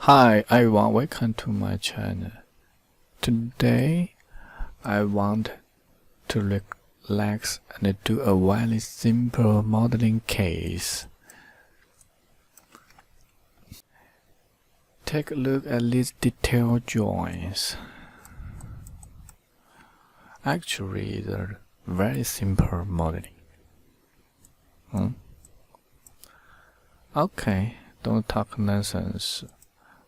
Hi everyone, welcome to my channel. Today I want to relax and do a very simple modeling case. Take a look at these detailed joints. Actually, they're very simple modeling. Okay, don't talk nonsense.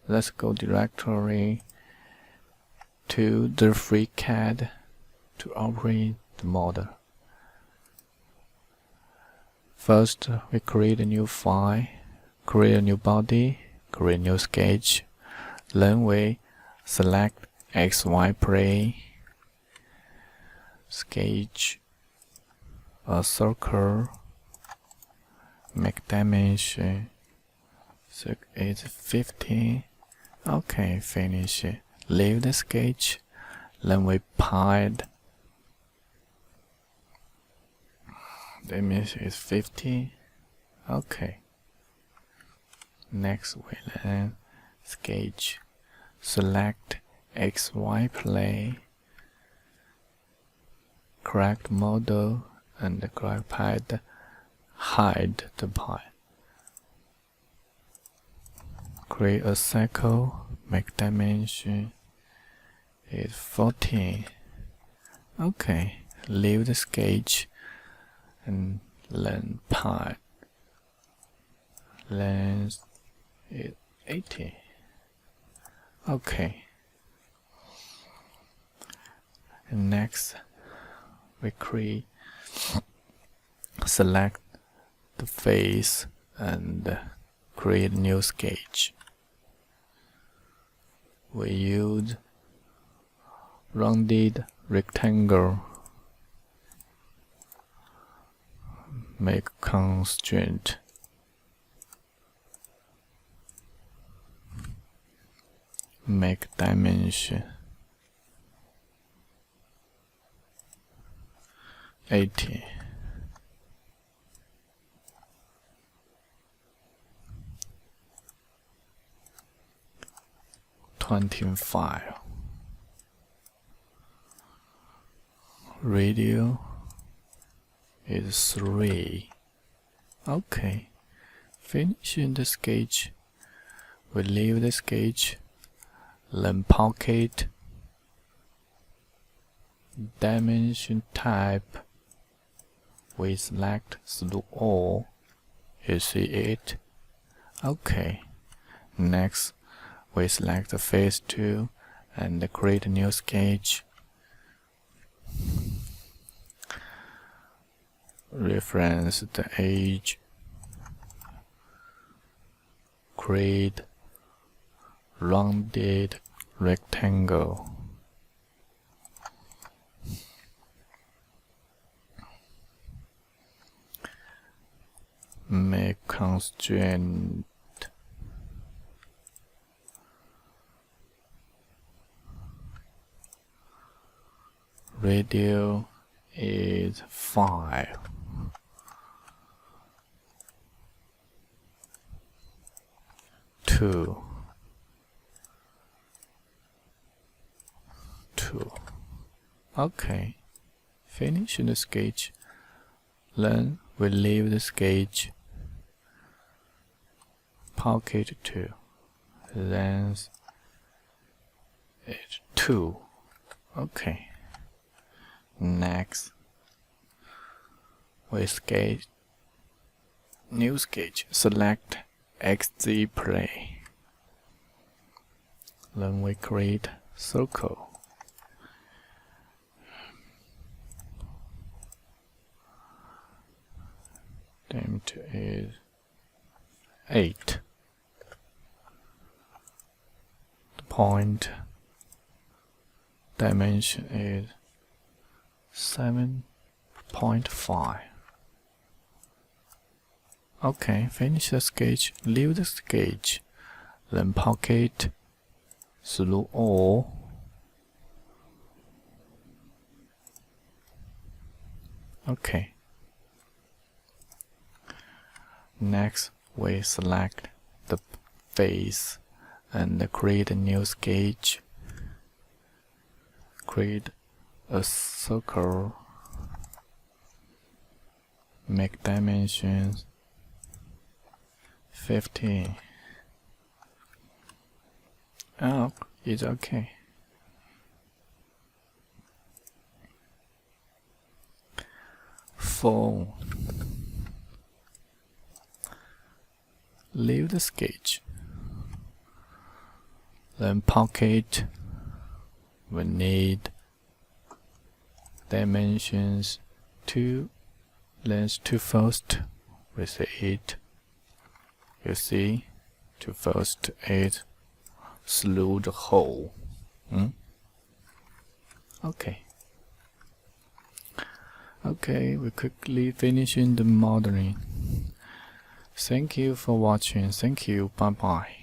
Let's go directly to the FreeCAD to operate the model. First, we create a new file, create a new body, create a new sketch. Then we select XY plane, sketch a circle, make dimension, so it's 50. Okay, finish it. Leave the sketch. Then we pied. Dimension is 50. Okay. Next we then sketch. Select XY plane. Correct model and correct pad. Hide the pie. Create a circle, make dimension is 14. Okay, leave the sketch and then pi. Length is 80. Okay. And next, we select the face and create a new sketch. We use rounded rectangle, make constraint, make dimension 80. Radius is 3. Okay, finishing the sketch. We leave the sketch, then pocket, dimension type. We select through all. You see it? Okay. Next, we select the face tool and create a new sketch. Reference the edge. Create rounded rectangle. Make constraint radius is 5. Two. Okay, finish the sketch. Then we leave the sketch. Pocket 2. Length is 2. Okay. Next, we sketch. New sketch. Select XZ plane. Then we create circle. Diameter is 8. The point dimension is 7.5. Okay, finish the sketch, leave the sketch, then pocket through all. Okay. Next, we select the face and create a new sketch. Create a circle. Make dimensions 15. Oh, it's okay. Fold. Leave the sketch. Then pocket. We need dimensions 2, length 2 first with 8. You see, 2 first 8 through the hole. Okay. Okay, we quickly finishing the modeling. Thank you for watching. Thank you. Bye bye.